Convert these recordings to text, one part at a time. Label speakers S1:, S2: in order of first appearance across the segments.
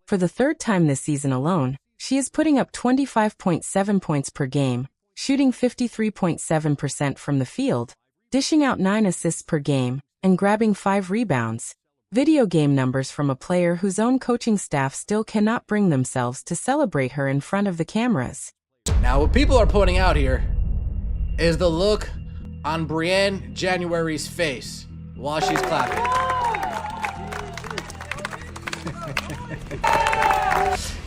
S1: For the third time this season alone, she is putting up 25.7 points per game, shooting 53.7% from the field, dishing out 9 assists per game, and grabbing 5 rebounds. Video game numbers from a player whose own coaching staff still cannot bring themselves to celebrate her in front of the cameras.
S2: Now, what people are pointing out here is the look on Brianne January's face while she's clapping.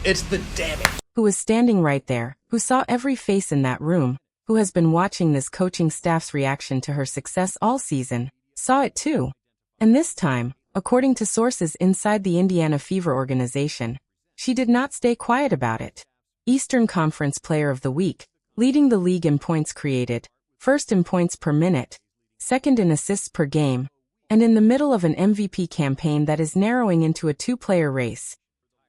S2: It's the damn it.
S1: Who was standing right there, who saw every face in that room, who has been watching this coaching staff's reaction to her success all season, saw it too. And this time, according to sources inside the Indiana Fever organization, she did not stay quiet about it. Eastern Conference Player of the Week, leading the league in points created, first in points per minute, second in assists per game, and in the middle of an MVP campaign that is narrowing into a two-player race.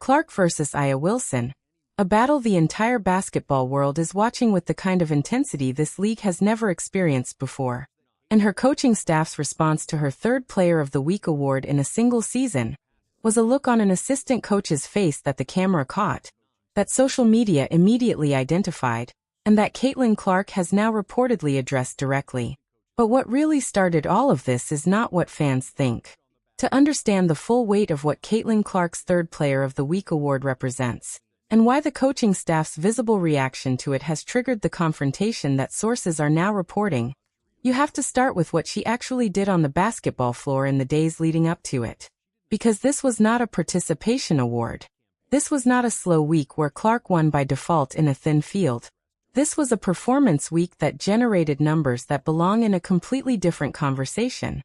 S1: Clark versus Aya Wilson, a battle the entire basketball world is watching with the kind of intensity this league has never experienced before. And her coaching staff's response to her third Player of the Week award in a single season was a look on an assistant coach's face that the camera caught, that social media immediately identified, and that Caitlin Clark has now reportedly addressed directly. But what really started all of this is not what fans think. To understand the full weight of what Caitlin Clark's third Player of the Week award represents, and why the coaching staff's visible reaction to it has triggered the confrontation that sources are now reporting, you have to start with what she actually did on the basketball floor in the days leading up to it. Because this was not a participation award. This was not a slow week where Clark won by default in a thin field. This was a performance week that generated numbers that belong in a completely different conversation.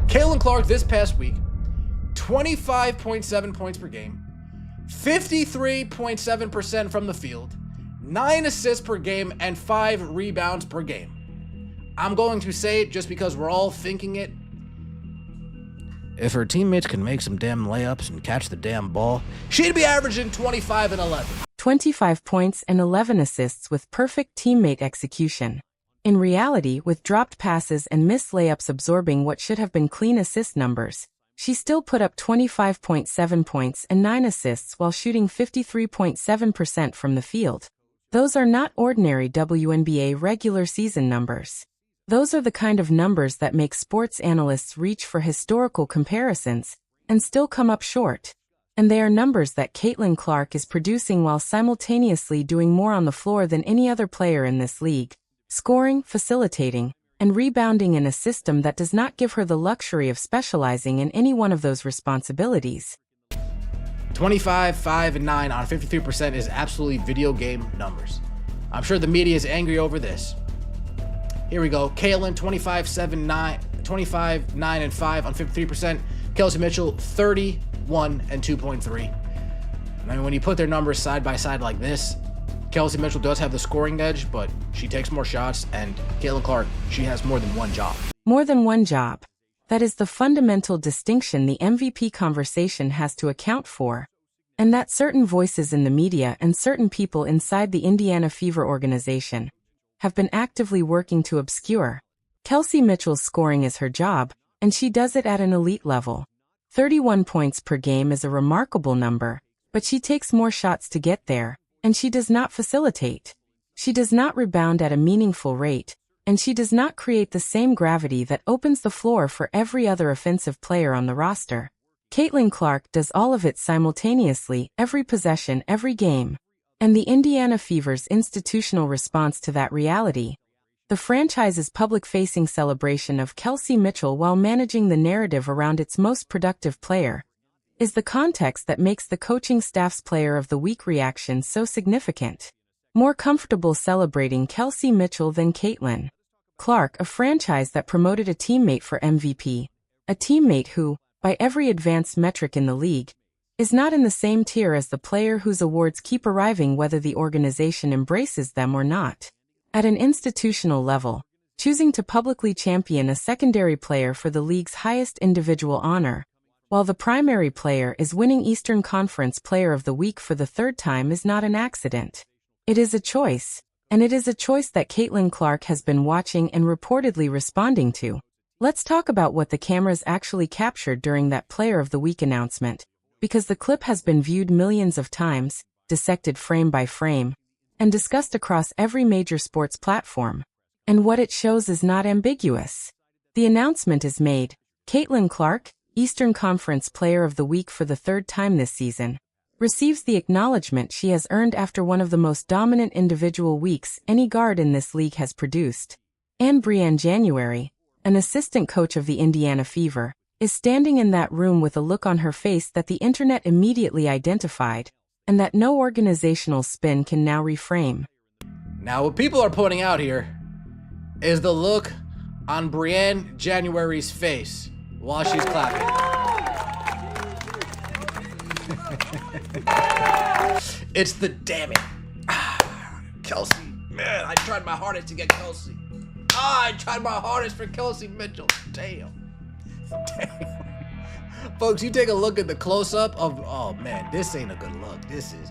S2: Caitlin Clark this past week, 25.7 points per game, 53.7% from the field, 9 assists per game, and 5 rebounds per game. I'm going to say it just because we're all thinking it. If her teammates can make some damn layups and catch the damn ball, she'd be averaging 25 and 11.
S1: 25 points and 11 assists with perfect teammate execution. In reality, with dropped passes and missed layups absorbing what should have been clean assist numbers, she still put up 25.7 points and 9 assists while shooting 53.7% from the field. Those are not ordinary WNBA regular season numbers. Those are the kind of numbers that make sports analysts reach for historical comparisons and still come up short. And they are numbers that Caitlin Clark is producing while simultaneously doing more on the floor than any other player in this league, scoring, facilitating, and rebounding in a system that does not give her the luxury of specializing in any one of those responsibilities.
S2: 25, 5, and 9 on 53% is absolutely video game numbers. I'm sure the media is angry over this. Here we go. Caitlin, 25, 7, 9, 25, 9, and 5 on 53%. Kelsey Mitchell, 31 and 2.3. I mean, when you put their numbers side by side like this, Kelsey Mitchell does have the scoring edge, but she takes more shots, and Caitlin Clark, she has more than one job.
S1: More than one job. That is the fundamental distinction the MVP conversation has to account for, and that certain voices in the media and certain people inside the Indiana Fever organization have been actively working to obscure. Kelsey Mitchell's scoring is her job, and she does it at an elite level. 31 points per game is a remarkable number, but she takes more shots to get there, and she does not facilitate. She does not rebound at a meaningful rate, and she does not create the same gravity that opens the floor for every other offensive player on the roster. Caitlin Clark does all of it simultaneously, every possession, every game. And the Indiana Fever's institutional response to that reality, the franchise's public-facing celebration of Kelsey Mitchell while managing the narrative around its most productive player, is the context that makes the coaching staff's Player of the Week reaction so significant. More comfortable celebrating Kelsey Mitchell than Caitlin Clark, a franchise that promoted a teammate for MVP, a teammate who, by every advanced metric in the league, is not in the same tier as the player whose awards keep arriving whether the organization embraces them or not. At an institutional level, choosing to publicly champion a secondary player for the league's highest individual honor, while the primary player is winning Eastern Conference Player of the Week for the third time, is not an accident. It is a choice, and it is a choice that Caitlin Clark has been watching and reportedly responding to. Let's talk about what the cameras actually captured during that Player of the Week announcement. because the clip has been viewed millions of times, dissected frame by frame, and discussed across every major sports platform. And what it shows is not ambiguous. The announcement is made. Caitlin Clark, Eastern Conference Player of the Week for the third time this season, receives the acknowledgement she has earned after one of the most dominant individual weeks any guard in this league has produced. And Brianne January, an assistant coach of the Indiana Fever, is standing in that room with a look on her face that the internet immediately identified, and that no organizational spin can now reframe.
S2: Now, what people are pointing out here is the look on Brianne January's face while she's clapping. It's the damn it. Kelsey, man, I tried my hardest to get Kelsey. I tried my hardest for Kelsey Mitchell. Damn. Folks, you take a look at the close-up of, oh man, this ain't a good look. This is.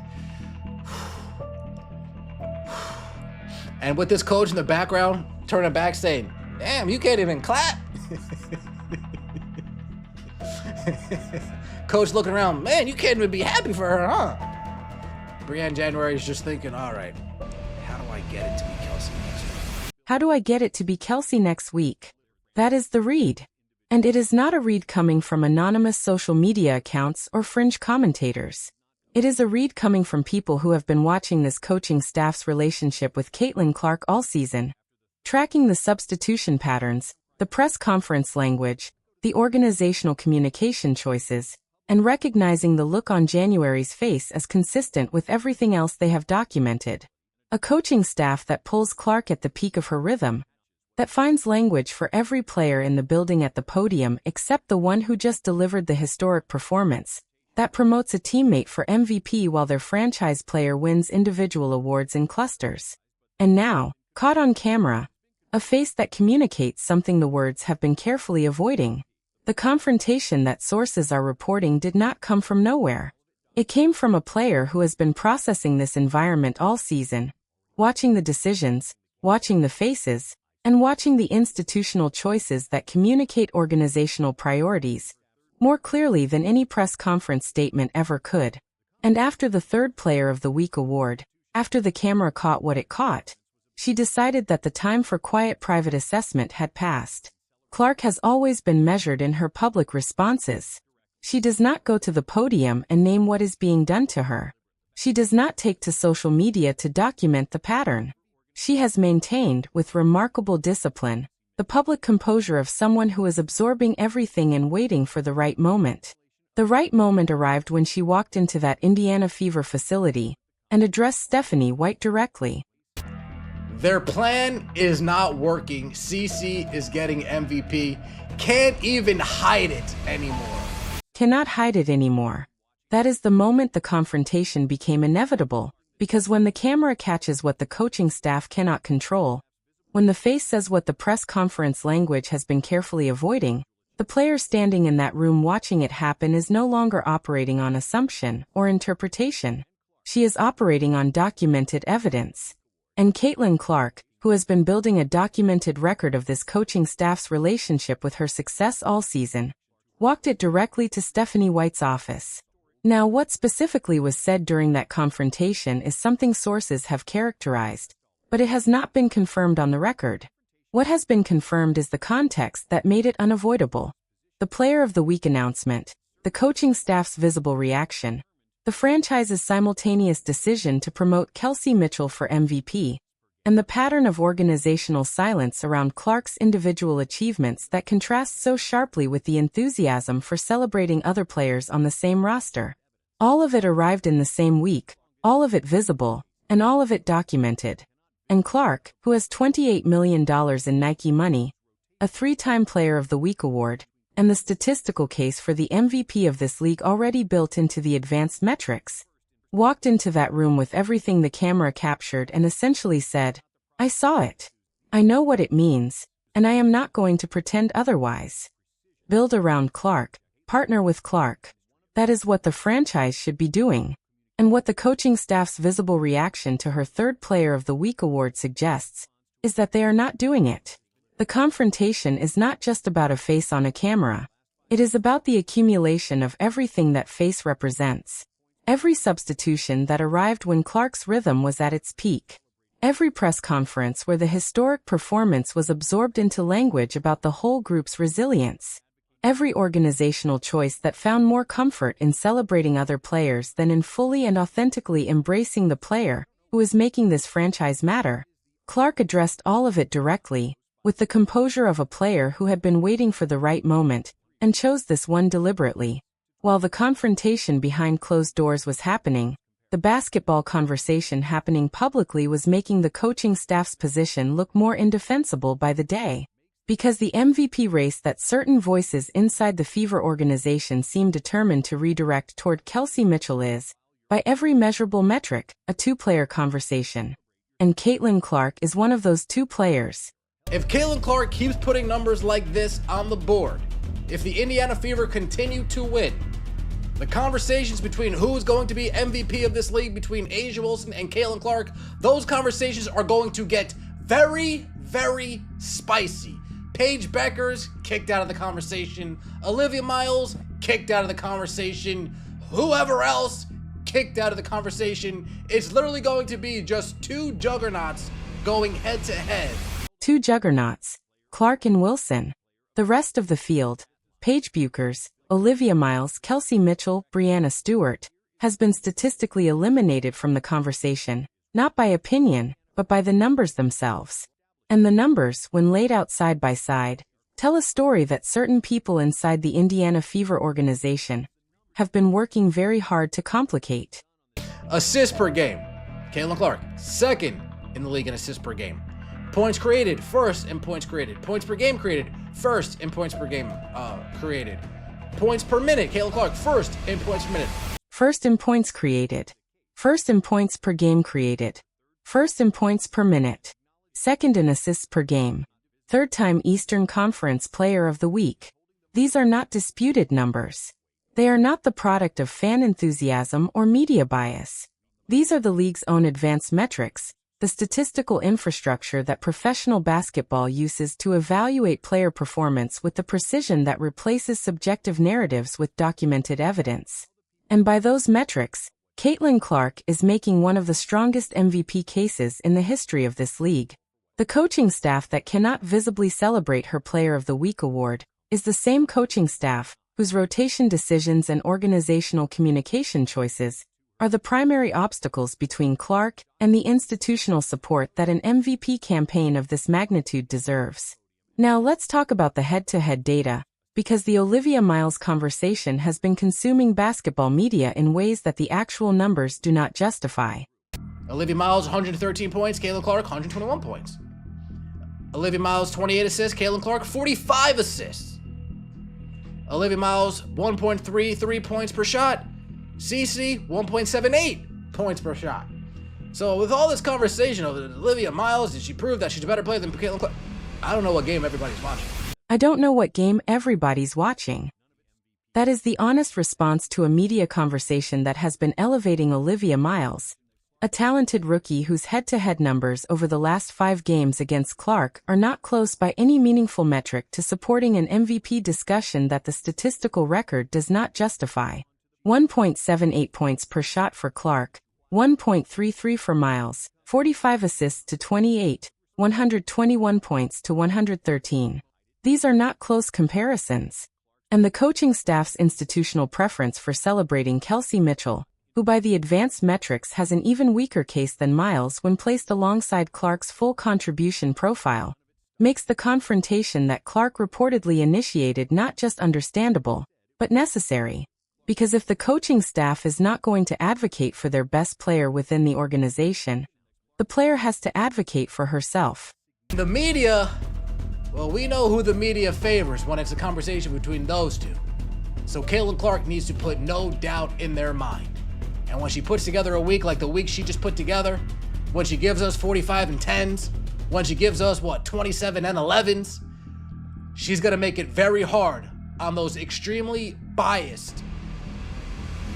S2: And with this coach in the background, turning back saying, damn, you can't even clap. Coach looking around, man, you can't even be happy for her, huh? Brianne January is just thinking, all right, how do I get it to be Kelsey next week?
S1: How do I get it to be Kelsey next week? That is the read. And it is not a read coming from anonymous social media accounts or fringe commentators. It is a read coming from people who have been watching this coaching staff's relationship with Caitlin Clark all season, tracking the substitution patterns, the press conference language, the organizational communication choices, and recognizing the look on January's face as consistent with everything else they have documented. A coaching staff that pulls Clark at the peak of her rhythm, that finds language for every player in the building at the podium except the one who just delivered the historic performance, that promotes a teammate for MVP while their franchise player wins individual awards in clusters. And now, caught on camera, a face that communicates something the words have been carefully avoiding. The confrontation that sources are reporting did not come from nowhere. It came from a player who has been processing this environment all season, watching the decisions, watching the faces, and watching the institutional choices that communicate organizational priorities more clearly than any press conference statement ever could. And after the third Player of the Week award, after the camera caught what it caught, she decided that the time for quiet private assessment had passed. Clark has always been measured in her public responses. She does not go to the podium and name what is being done to her. She does not take to social media to document the pattern. She has maintained, with remarkable discipline, the public composure of someone who is absorbing everything and waiting for the right moment. The right moment arrived when she walked into that Indiana Fever facility and addressed Stephanie White directly.
S2: Their plan is not working. CC is getting MVP. Can't even hide it anymore.
S1: Cannot hide it anymore. That is the moment the confrontation became inevitable, because when the camera catches what the coaching staff cannot control, when the face says what the press conference language has been carefully avoiding, the player standing in that room watching it happen is no longer operating on assumption or interpretation. She is operating on documented evidence. And Caitlin Clark, who has been building a documented record of this coaching staff's relationship with her success all season, walked it directly to Stephanie White's office. Now, what specifically was said during that confrontation is something sources have characterized, but it has not been confirmed on the record. What has been confirmed is the context that made it unavoidable. The Player of the Week announcement, the coaching staff's visible reaction, the franchise's simultaneous decision to promote Kelsey Mitchell for MVP, and the pattern of organizational silence around Clark's individual achievements that contrasts so sharply with the enthusiasm for celebrating other players on the same roster. All of it arrived in the same week, all of it visible, and all of it documented. And Clark, who has $28 million in Nike money, a 3-time Player of the Week award, and the statistical case for the MVP of this league already built into the advanced metrics, walked into that room with everything the camera captured and essentially said, I saw it. I know what it means, and I am not going to pretend otherwise. Build around Clark, partner with Clark. That is what the franchise should be doing. And what the coaching staff's visible reaction to her third Player of the Week award suggests is that they are not doing it. The confrontation is not just about a face on a camera. It is about the accumulation of everything that face represents. Every substitution that arrived when Clark's rhythm was at its peak. Every press conference where the historic performance was absorbed into language about the whole group's resilience. Every organizational choice that found more comfort in celebrating other players than in fully and authentically embracing the player who is making this franchise matter. Clark addressed all of it directly, with the composure of a player who had been waiting for the right moment, and chose this one deliberately. While the confrontation behind closed doors was happening, the basketball conversation happening publicly was making the coaching staff's position look more indefensible by the day. Because the MVP race that certain voices inside the Fever organization seem determined to redirect toward Kelsey Mitchell is, by every measurable metric, a two-player conversation. And Caitlin Clark is one of those two players.
S2: If Caitlin Clark keeps putting numbers like this on the board, if the Indiana Fever continue to win, the conversations between who is going to be MVP of this league between A'ja Wilson and Caitlin Clark, those conversations are going to get very, very spicy. Paige Bueckers kicked out of the conversation. Olivia Miles kicked out of the conversation. Whoever else kicked out of the conversation. It's literally going to be just two juggernauts going head to head.
S1: Two juggernauts, Clark and Wilson. The rest of the field, Paige Bueckers, Olivia Miles, Kelsey Mitchell, Breanna Stewart, has been statistically eliminated from the conversation, not by opinion, but by the numbers themselves. And the numbers, when laid out side by side, tell a story that certain people inside the Indiana Fever organization have been working very hard to complicate.
S2: Assists per game. Caitlin Clark, second in the league in assists per game. Points created, first in points created. Points per game created, first in points per game created. Points per minute. Caitlin Clark, first in points per minute.
S1: First in points created. First in points per game created. First in points per minute. Second in assists per game. Third-time Eastern Conference Player of the Week. These are not disputed numbers. They are not the product of fan enthusiasm or media bias. These are the league's own advanced metrics, the statistical infrastructure that professional basketball uses to evaluate player performance with the precision that replaces subjective narratives with documented evidence. And by those metrics, Caitlin Clark is making one of the strongest MVP cases in the history of this league. The coaching staff that cannot visibly celebrate her Player of the Week award is the same coaching staff whose rotation decisions and organizational communication choices are the primary obstacles between Clark and the institutional support that an MVP campaign of this magnitude deserves. Now let's talk about the head-to-head data, because the Olivia Miles conversation has been consuming basketball media in ways that the actual numbers do not justify.
S2: Olivia Miles, 113 points. Caitlin Clark, 121 points. Olivia Miles, 28 assists. Caitlin Clark, 45 assists. Olivia Miles, 1.33 points per shot. CC, 1.78 points per shot. So with all this conversation of Olivia Miles, did she prove that she's a better player than Caitlin Clark? I don't know what game everybody's watching.
S1: I don't know what game everybody's watching. That is the honest response to a media conversation that has been elevating Olivia Miles, a talented rookie whose head-to-head numbers over the last 5 games against Clark are not close by any meaningful metric to supporting an MVP discussion that the statistical record does not justify. 1.78 points per shot for Clark, 1.33 for Miles, 45 assists to 28, 121 points to 113. These are not close comparisons. And the coaching staff's institutional preference for celebrating Kelsey Mitchell, who by the advanced metrics has an even weaker case than Miles when placed alongside Clark's full contribution profile, makes the confrontation that Clark reportedly initiated not just understandable, but necessary. Because if the coaching staff is not going to advocate for their best player within the organization, the player has to advocate for herself.
S2: The media, well, we know who the media favors when it's a conversation between those two. So Caitlin Clark needs to put no doubt in their mind. And when she puts together a week like the week she just put together, when she gives us 45 and 10s, when she gives us, 27 and 11s, she's going to make it very hard on those extremely biased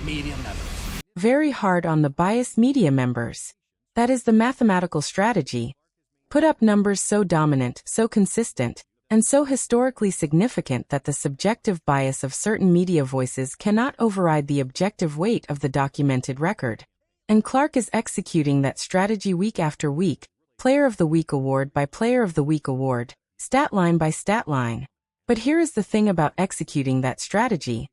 S2: media members.
S1: Very hard on the biased media members. That is the mathematical strategy. Put up numbers so dominant, so consistent, and so historically significant that the subjective bias of certain media voices cannot override the objective weight of the documented record. And Clark is executing that strategy week after week, Player of the Week award by Player of the Week award, stat line by stat line. But here is the thing about executing that strategy.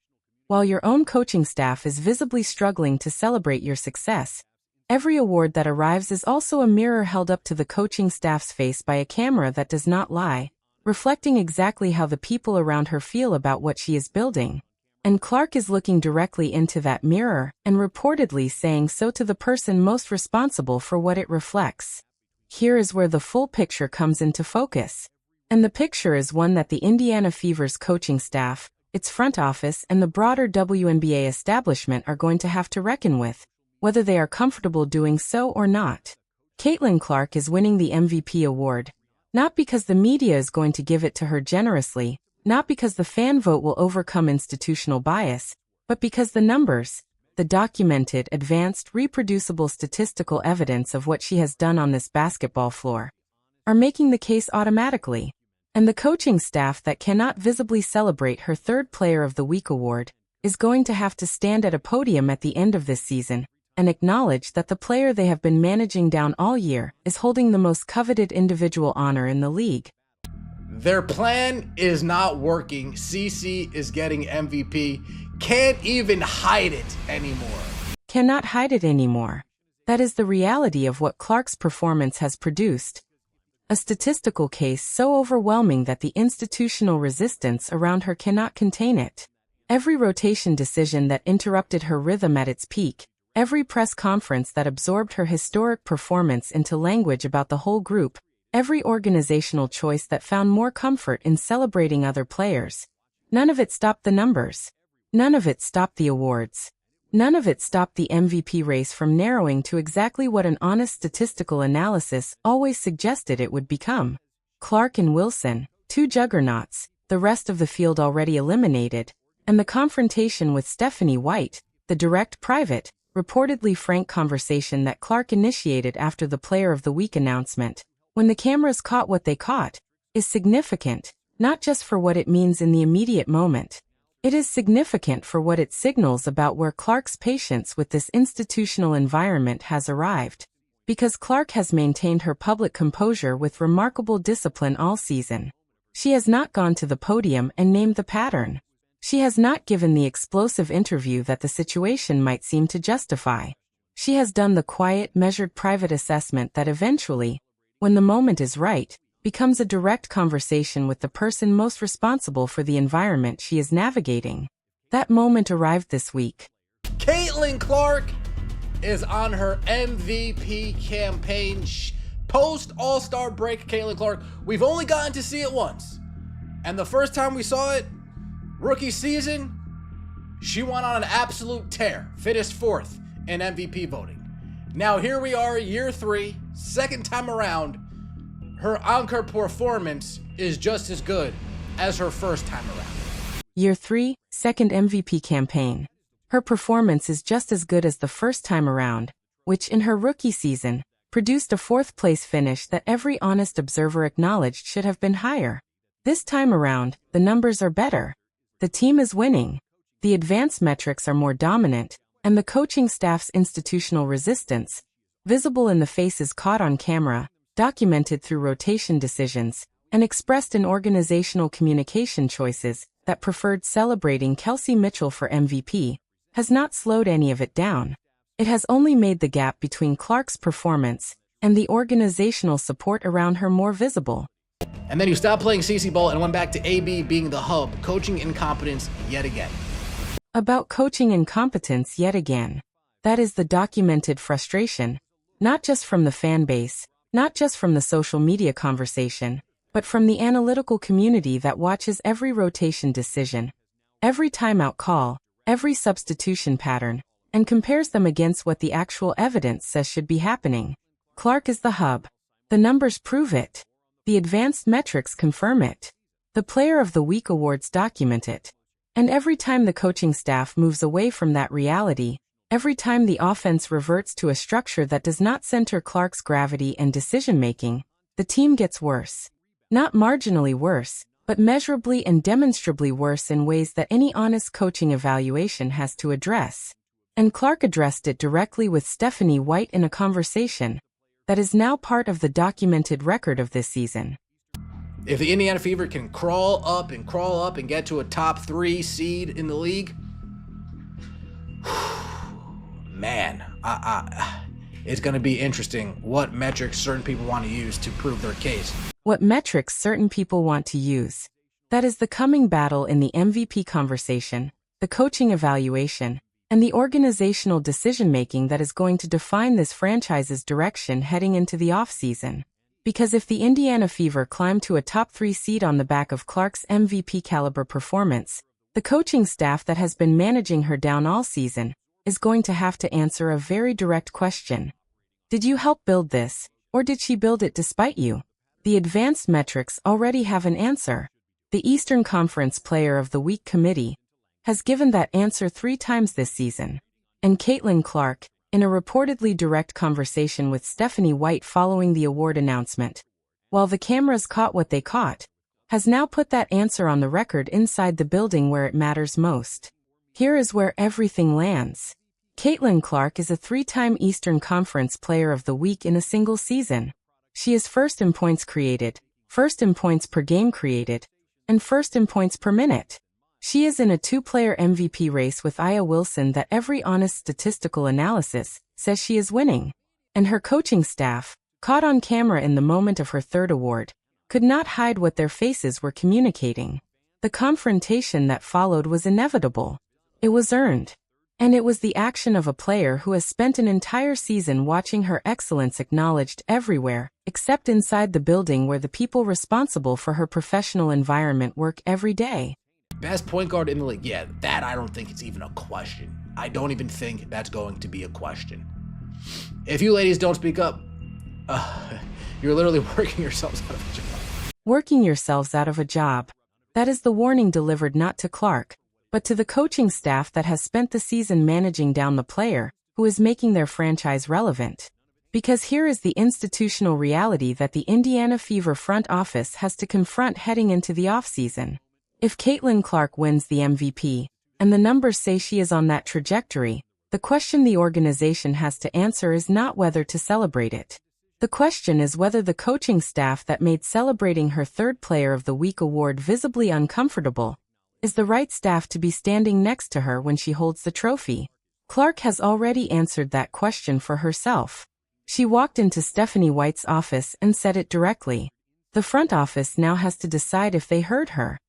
S1: While your own coaching staff is visibly struggling to celebrate your success, every award that arrives is also a mirror held up to the coaching staff's face by a camera that does not lie, reflecting exactly how the people around her feel about what she is building. And Clark is looking directly into that mirror and reportedly saying so to the person most responsible for what it reflects. Here is where the full picture comes into focus. And the picture is one that the Indiana Fever's coaching staff, its front office, and the broader WNBA establishment are going to have to reckon with, whether they are comfortable doing so or not. Caitlin Clark is winning the MVP award, not because the media is going to give it to her generously, not because the fan vote will overcome institutional bias, but because the numbers, the documented, advanced, reproducible statistical evidence of what she has done on this basketball floor, are making the case automatically. And the coaching staff that cannot visibly celebrate her third Player of the Week award is going to have to stand at a podium at the end of this season and acknowledge that the player they have been managing down all year is holding the most coveted individual honor in the league.
S2: Their plan is not working. CeCe is getting MVP. Can't even hide it anymore.
S1: Cannot hide it anymore. That is the reality of what Clark's performance has produced. A statistical case so overwhelming that the institutional resistance around her cannot contain it. Every rotation decision that interrupted her rhythm at its peak, every press conference that absorbed her historic performance into language about the whole group, every organizational choice that found more comfort in celebrating other players. None of it stopped the numbers. None of it stopped the awards. None of it stopped the MVP race from narrowing to exactly what an honest statistical analysis always suggested it would become. Clark and Wilson, two juggernauts, the rest of the field already eliminated, and the confrontation with Stephanie White, the direct, private, reportedly frank conversation that Clark initiated after the Player of the Week announcement, when the cameras caught what they caught, is significant, not just for what it means in the immediate moment. It is significant for what it signals about where Clark's patience with this institutional environment has arrived. Because Clark has maintained her public composure with remarkable discipline all season. She has not gone to the podium and named the pattern. She has not given the explosive interview that the situation might seem to justify. She has done the quiet, measured private assessment that eventually, when the moment is right, becomes a direct conversation with the person most responsible for the environment she is navigating. That moment arrived this week.
S2: Caitlin Clark is on her MVP campaign. Post All-Star break, Caitlin Clark. We've only gotten to see it once. And the first time we saw it, rookie season, she went on an absolute tear. Finished fourth in MVP voting. Now here we are, year 3, second time around. Her on-court performance is just as good as her first time around.
S1: Year 3, second MVP campaign. Her performance is just as good as the first time around, which in her rookie season, produced a 4th place finish that every honest observer acknowledged should have been higher. This time around, the numbers are better. The team is winning. The advanced metrics are more dominant, and the coaching staff's institutional resistance, visible in the faces caught on camera, documented through rotation decisions, and expressed in organizational communication choices that preferred celebrating Kelsey Mitchell for MVP, has not slowed any of it down. It has only made the gap between Clark's performance and the organizational support around her more visible.
S2: And then you stopped playing CeCe ball and went back to AB being the hub, coaching incompetence yet again.
S1: About coaching incompetence yet again. That is the documented frustration, not just from the fan base, not just from the social media conversation, but from the analytical community that watches every rotation decision, every timeout call, every substitution pattern, and compares them against what the actual evidence says should be happening. Clark is the hub. The numbers prove it. The advanced metrics confirm it. The Player of the Week awards document it. And every time the coaching staff moves away from that reality, every time the offense reverts to a structure that does not center Clark's gravity and decision-making, the team gets worse. Not marginally worse, but measurably and demonstrably worse in ways that any honest coaching evaluation has to address. And Clark addressed it directly with Stephanie White in a conversation that is now part of the documented record of this season.
S2: If the Indiana Fever can crawl up and get to a top 3 seed in the league, man, it's going to be interesting what metrics certain people want to use to prove their case.
S1: What metrics certain people want to use. That is the coming battle in the MVP conversation, the coaching evaluation, and the organizational decision-making that is going to define this franchise's direction heading into the offseason. Because if the Indiana Fever climb to a top 3 seed on the back of Clark's MVP-caliber performance, the coaching staff that has been managing her down all season is going to have to answer a very direct question. Did you help build this, or did she build it despite you? The advanced metrics already have an answer. The Eastern Conference Player of the Week committee has given that answer 3 times this season. And Caitlin Clark, in a reportedly direct conversation with Stephanie White following the award announcement, while the cameras caught what they caught, has now put that answer on the record inside the building where it matters most. Here is where everything lands. Caitlin Clark is a 3-time Eastern Conference Player of the Week in a single season. She is first in points created, first in points per game created, and first in points per minute. She is in a 2-player MVP race with Aya Wilson that every honest statistical analysis says she is winning. And her coaching staff, caught on camera in the moment of her 3rd award, could not hide what their faces were communicating. The confrontation that followed was inevitable. It was earned. And it was the action of a player who has spent an entire season watching her excellence acknowledged everywhere, except inside the building where the people responsible for her professional environment work every day.
S2: Best point guard in the league. Yeah, that I don't think it's even a question. I don't even think that's going to be a question. If you ladies don't speak up, you're literally working yourselves out of a job.
S1: Working yourselves out of a job. That is the warning delivered not to Clark, but to the coaching staff that has spent the season managing down the player who is making their franchise relevant. Because here is the institutional reality that the Indiana Fever front office has to confront heading into the offseason. If Caitlin Clark wins the MVP, and the numbers say she is on that trajectory, the question the organization has to answer is not whether to celebrate it. The question is whether the coaching staff that made celebrating her 3rd Player of the Week award visibly uncomfortable is the right staff to be standing next to her when she holds the trophy. Clark has already answered that question for herself. She walked into Stephanie White's office and said it directly. The front office now has to decide if they heard her.